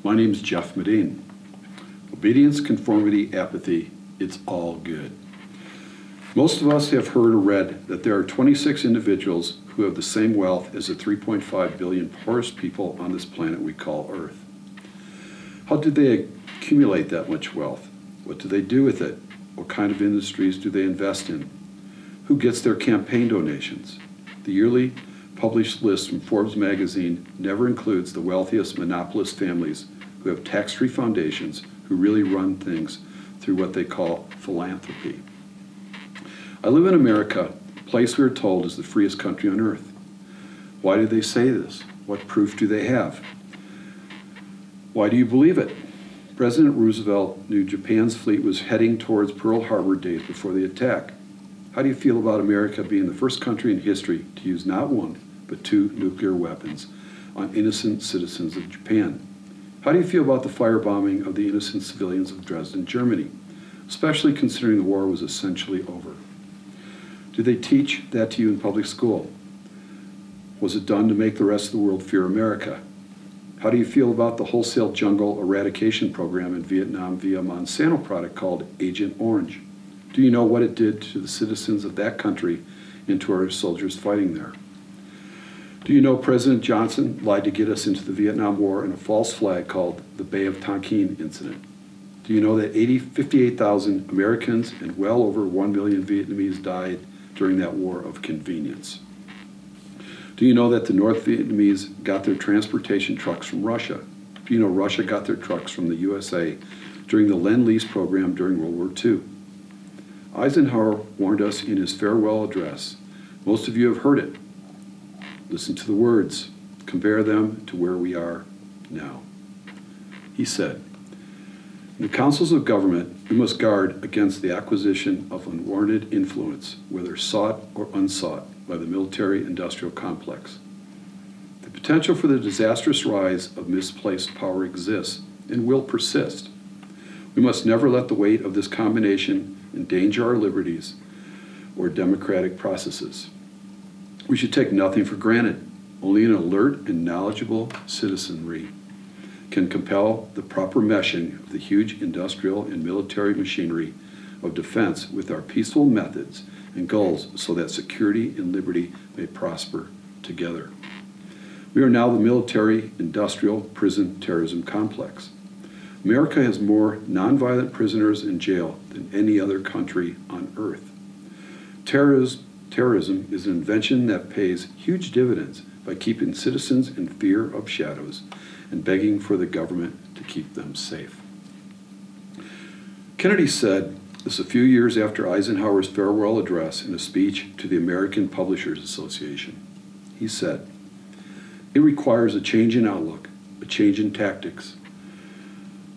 My name is Jeff Medine. Obedience, conformity, apathy, it's all good. Most of us have heard or read that there are 26 individuals who have the same wealth as the 3.5 billion poorest people on this planet we call Earth. How did they accumulate that much wealth? What do they do with it? What kind of industries do they invest in? Who gets their campaign donations? The yearly published list from Forbes magazine never includes the wealthiest monopolist families who have tax-free foundations who really run things through what they call philanthropy. I live in America, a place we are told is the freest country on earth. Why do they say this? What proof do they have? Why do you believe it? President Roosevelt knew Japan's fleet was heading towards Pearl Harbor days before the attack. How do you feel about America being the first country in history to use not one, but 2 nuclear weapons on innocent citizens of Japan? How do you feel about the firebombing of the innocent civilians of Dresden, Germany, especially considering the war was essentially over? Did they teach that to you in public school? Was it done to make the rest of the world fear America? How do you feel about the wholesale jungle eradication program in Vietnam via a Monsanto product called Agent Orange? Do you know what it did to the citizens of that country and to our soldiers fighting there? Do you know President Johnson lied to get us into the Vietnam War in a false flag called the Bay of Tonkin incident? Do you know that 58,000 Americans and well over 1 million Vietnamese died during that war of convenience? Do you know that the North Vietnamese got their transportation trucks from Russia? Do you know Russia got their trucks from the USA during the Lend-Lease program during World War II? Eisenhower warned us in his farewell address. Most of you have heard it. Listen to the words. Compare them to where we are now. He said, "In the councils of government, we must guard against the acquisition of unwarranted influence, whether sought or unsought, by the military-industrial complex. The potential for the disastrous rise of misplaced power exists and will persist. We must never let the weight of this combination endanger our liberties or democratic processes. We should take nothing for granted. Only an alert and knowledgeable citizenry can compel the proper meshing of the huge industrial and military machinery of defense with our peaceful methods and goals so that security and liberty may prosper together. We are now the military-industrial prison terrorism complex. America has more nonviolent prisoners in jail than any other country on earth. Terrorism is an invention that pays huge dividends by keeping citizens in fear of shadows and begging for the government to keep them safe." Kennedy said this a few years after Eisenhower's farewell address in a speech to the American Publishers Association. He said, "It requires a change in outlook, a change in tactics,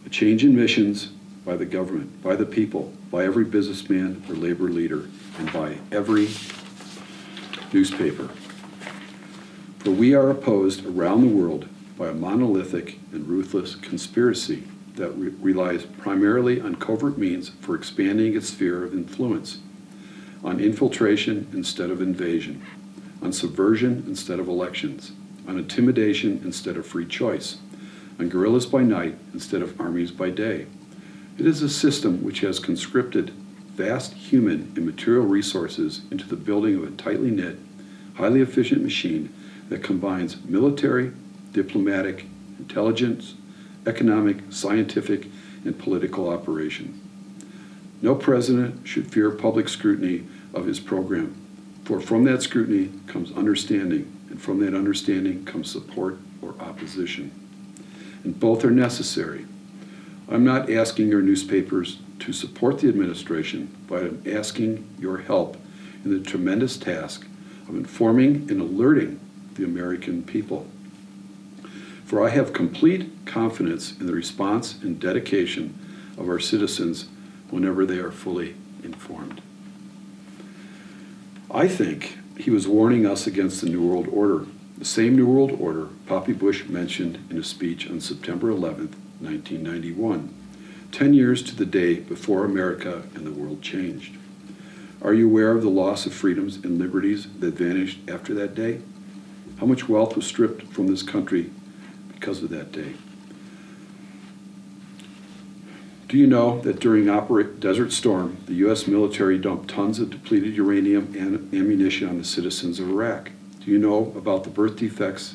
a change in missions by the government, by the people, by every businessman or labor leader, and by every newspaper. For we are opposed around the world by a monolithic and ruthless conspiracy that relies primarily on covert means for expanding its sphere of influence, on infiltration instead of invasion, on subversion instead of elections, on intimidation instead of free choice, on guerrillas by night instead of armies by day. It is a system which has conscripted vast human and material resources into the building of a tightly knit, highly efficient machine that combines military, diplomatic, intelligence, economic, scientific, and political operation. No president should fear public scrutiny of his program, for from that scrutiny comes understanding, and from that understanding comes support or opposition. And both are necessary. I'm not asking your newspapers to support the administration, but I'm asking your help in the tremendous task of informing and alerting the American people. For I have complete confidence in the response and dedication of our citizens whenever they are fully informed." I think he was warning us against the New World Order, the same New World Order Poppy Bush mentioned in a speech on September 11, 1991, 10 years to the day before America and the world changed. Are you aware of the loss of freedoms and liberties that vanished after that day? How much wealth was stripped from this country because of that day? Do you know that during Desert Storm, the U.S. military dumped tons of depleted uranium and ammunition on the citizens of Iraq? Do you know about the birth defects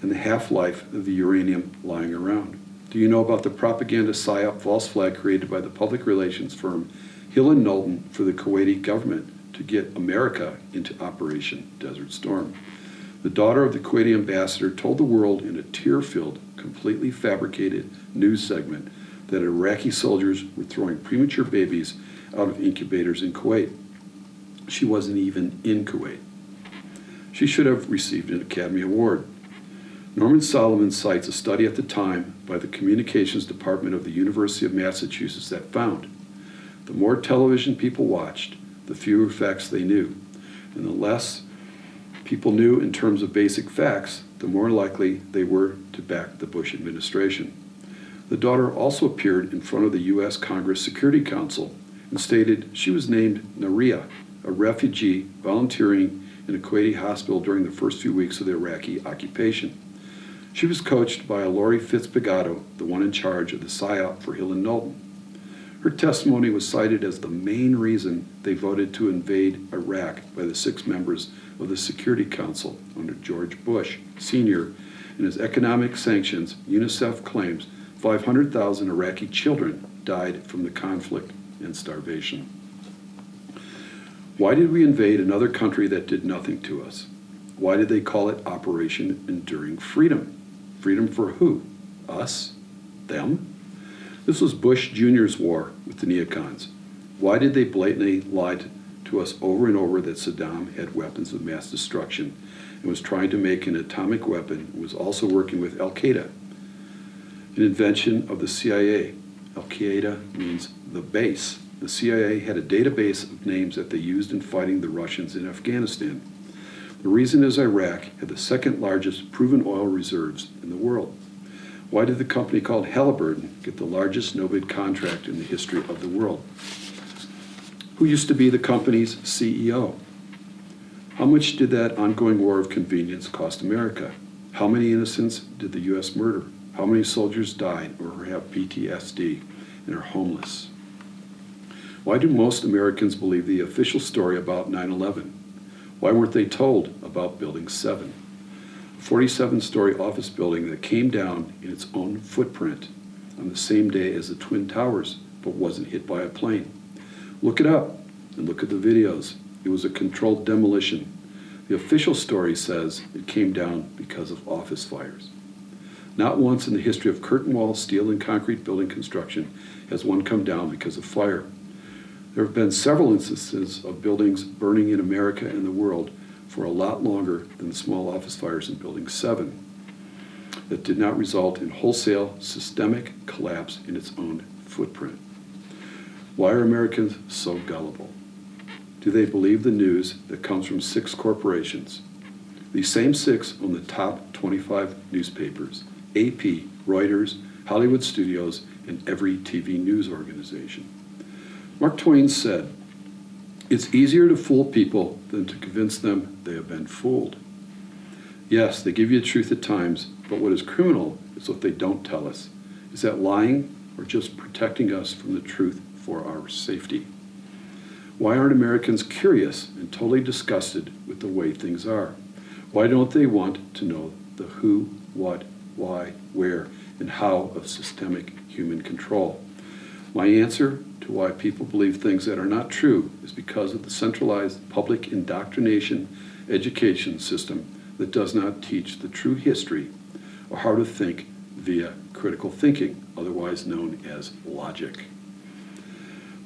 and the half-life of the uranium lying around? Do you know about the propaganda PSYOP false flag created by the public relations firm Hill and Knowlton for the Kuwaiti government to get America into Operation Desert Storm? The daughter of the Kuwaiti ambassador told the world in a tear-filled, completely fabricated news segment that Iraqi soldiers were throwing premature babies out of incubators in Kuwait. She wasn't even in Kuwait. She should have received an Academy Award. Norman Solomon cites a study at the time by the Communications Department of the University of Massachusetts that found the more television people watched, the fewer facts they knew, and the less people knew in terms of basic facts, the more likely they were to back the Bush administration. The daughter also appeared in front of the U.S. Congress Security Council and stated she was named Naria, a refugee volunteering in a Kuwaiti hospital during the first few weeks of the Iraqi occupation. She was coached by a Lori Fitzpagato, the one in charge of the PSYOP for Hill and Knowlton. Her testimony was cited as the main reason they voted to invade Iraq by the 6 members of the Security Council under George Bush Sr. In his economic sanctions, UNICEF claims 500,000 Iraqi children died from the conflict and starvation. Why did we invade another country that did nothing to us? Why did they call it Operation Enduring Freedom? Freedom for who? Us? Them? This was Bush Jr.'s war with the neocons. Why did they blatantly lie to us over and over that Saddam had weapons of mass destruction and was trying to make an atomic weapon and was also working with Al-Qaeda? An invention of the CIA. Al-Qaeda means the base. The CIA had a database of names that they used in fighting the Russians in Afghanistan. The reason is Iraq had the second largest proven oil reserves in the world. Why did the company called Halliburton get the largest no-bid contract in the history of the world? Who used to be the company's CEO? How much did that ongoing war of convenience cost America? How many innocents did the U.S. murder? How many soldiers died or have PTSD and are homeless? Why do most Americans believe the official story about 9/11? Why weren't they told about Building 7? A 47-story office building that came down in its own footprint on the same day as the Twin Towers, but wasn't hit by a plane. Look it up and look at the videos. It was a controlled demolition. The official story says it came down because of office fires. Not once in the history of curtain wall, steel, and concrete building construction has one come down because of fire. There have been several instances of buildings burning in America and the world for a lot longer than the small office fires in Building 7 that did not result in wholesale systemic collapse in its own footprint. Why are Americans so gullible? Do they believe the news that comes from 6 corporations? These same 6 own the top 25 newspapers: AP, Reuters, Hollywood Studios, and every TV news organization. Mark Twain said, "It's easier to fool people than to convince them they have been fooled." Yes, they give you the truth at times, but what is criminal is what they don't tell us. Is that lying or just protecting us from the truth for our safety? Why aren't Americans curious and totally disgusted with the way things are? Why don't they want to know the who, what, why, where, and how of systemic human control? My answer to why people believe things that are not true is because of the centralized public indoctrination education system that does not teach the true history or how to think via critical thinking, otherwise known as logic.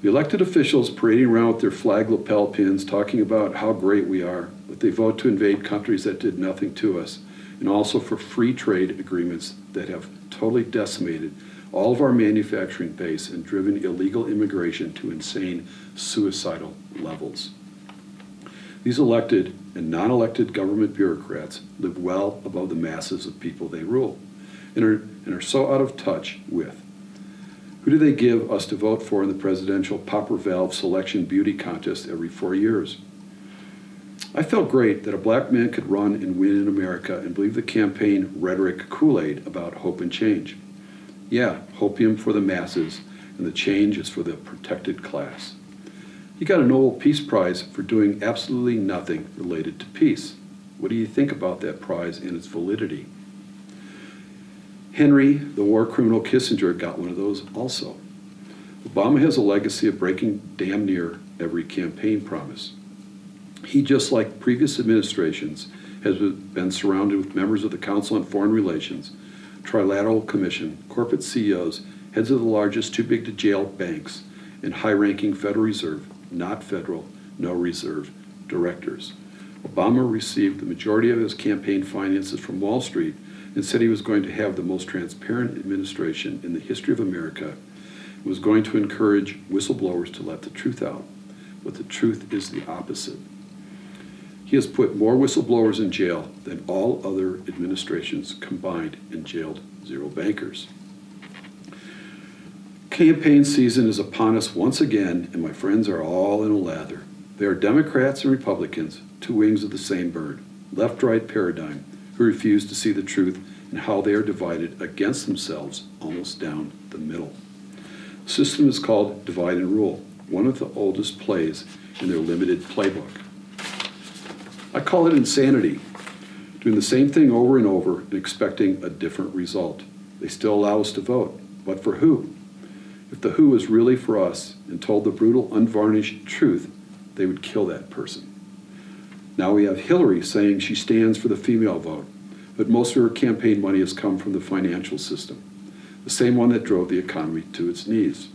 The elected officials parading around with their flag lapel pins talking about how great we are, but they vote to invade countries that did nothing to us, and also for free trade agreements that have totally decimated all of our manufacturing base and driven illegal immigration to insane suicidal levels. These elected and non-elected government bureaucrats live well above the masses of people they rule and are so out of touch with. Who do they give us to vote for in the presidential popper valve selection beauty contest every 4 years? I felt great that a black man could run and win in America and believe the campaign rhetoric Kool-Aid about hope and change. Yeah, hopium for the masses, and the change is for the protected class. He got a Nobel Peace Prize for doing absolutely nothing related to peace. What do you think about that prize and its validity? Henry, the war criminal Kissinger, got one of those also. Obama has a legacy of breaking damn near every campaign promise. He, just like previous administrations, has been surrounded with members of the Council on Foreign Relations, Trilateral Commission, corporate CEOs, heads of the largest too-big-to-jail banks, and high-ranking Federal Reserve, not federal, no reserve, directors. Obama received the majority of his campaign finances from Wall Street and said he was going to have the most transparent administration in the history of America and was going to encourage whistleblowers to let the truth out. But the truth is the opposite. He has put more whistleblowers in jail than all other administrations combined and jailed zero bankers. Campaign season is upon us once again, and my friends are all in a lather. They are Democrats and Republicans, two wings of the same bird, left-right paradigm, who refuse to see the truth and how they are divided against themselves almost down the middle. The system is called divide and rule, one of the oldest plays in their limited playbook. I call it insanity, doing the same thing over and over and expecting a different result. They still allow us to vote, but for who? If the who was really for us and told the brutal, unvarnished truth, they would kill that person. Now we have Hillary saying she stands for the female vote, but most of her campaign money has come from the financial system, the same one that drove the economy to its knees.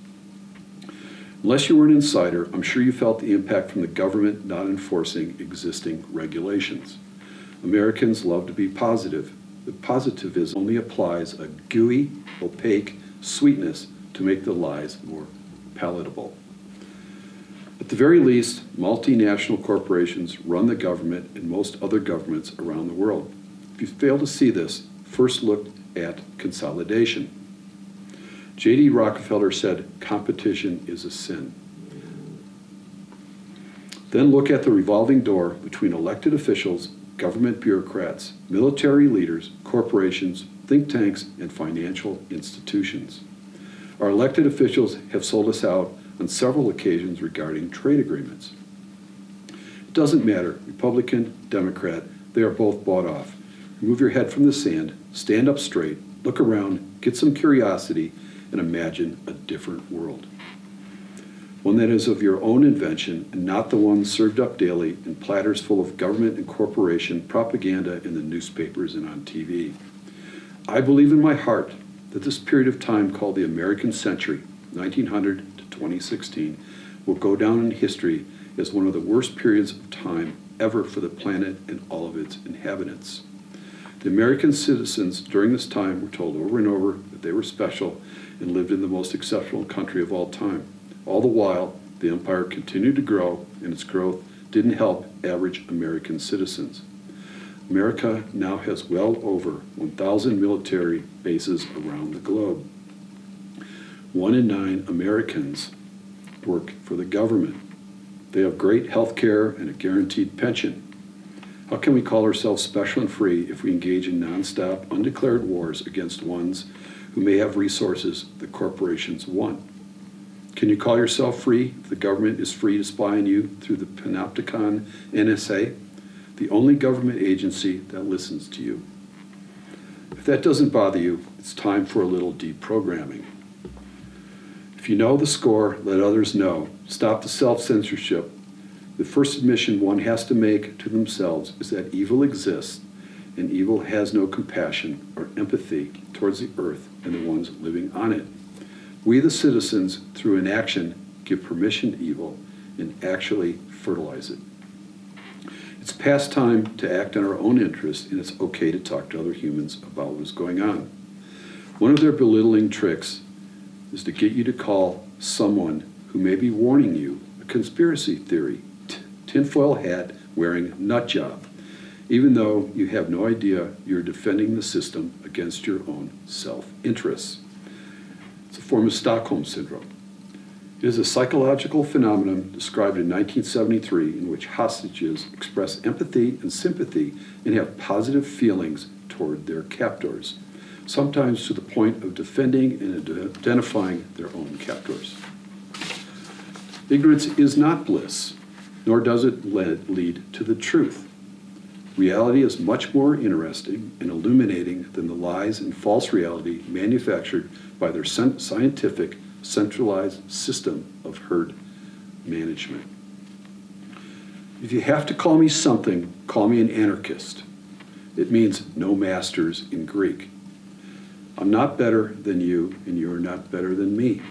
Unless you were an insider, I'm sure you felt the impact from the government not enforcing existing regulations. Americans love to be positive, but positivism only applies a gooey, opaque sweetness to make the lies more palatable. At the very least, multinational corporations run the government and most other governments around the world. If you fail to see this, first look at consolidation. J.D. Rockefeller said, competition is a sin. Then look at the revolving door between elected officials, government bureaucrats, military leaders, corporations, think tanks, and financial institutions. Our elected officials have sold us out on several occasions regarding trade agreements. It doesn't matter, Republican, Democrat, they are both bought off. Remove your head from the sand, stand up straight, look around, get some curiosity, and imagine a different world. One that is of your own invention and not the one served up daily in platters full of government and corporation propaganda in the newspapers and on TV. I believe in my heart that this period of time called the American century, 1900 to 2016, will go down in history as one of the worst periods of time ever for the planet and all of its inhabitants. The American citizens during this time were told over and over that they were special and lived in the most exceptional country of all time. All the while, the empire continued to grow, and its growth didn't help average American citizens. America now has well over 1,000 military bases around the globe. 1 in 9 Americans work for the government. They have great health care and a guaranteed pension. How can we call ourselves special and free if we engage in nonstop, undeclared wars against ones who may have resources the corporations want? Can you call yourself free if the government is free to spy on you through the panopticon NSA, the only government agency that listens to you? If that doesn't bother you, it's time for a little deprogramming. If you know the score, let others know. Stop the self-censorship. The first admission one has to make to themselves is that evil exists, and evil has no compassion or empathy towards the earth and the ones living on it. We, the citizens, through inaction, give permission to evil and actually fertilize it. It's past time to act in our own interest, and it's okay to talk to other humans about what is going on. One of their belittling tricks is to get you to call someone who may be warning you a conspiracy theory, tinfoil hat wearing nut job, even though you have no idea you're defending the system against your own self-interests. It's a form of Stockholm Syndrome. It is a psychological phenomenon described in 1973 in which hostages express empathy and sympathy and have positive feelings toward their captors. sometimes to the point of defending and identifying their own captors. Ignorance is not bliss, nor does it lead to the truth. Reality is much more interesting and illuminating than the lies and false reality manufactured by their scientific, centralized system of herd management. If you have to call me something, call me an anarchist. It means no masters in Greek. I'm not better than you, and you are not better than me.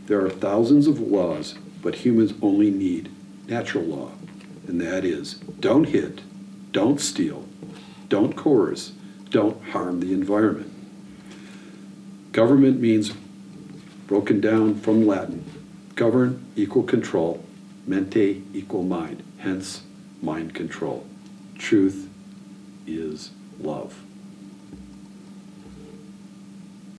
There are thousands of laws, but humans only need natural law, and that is, don't hit, don't steal, don't coerce, don't harm the environment. Government means, broken down from Latin, govern equal control, mente equal mind, hence mind control. Truth is love.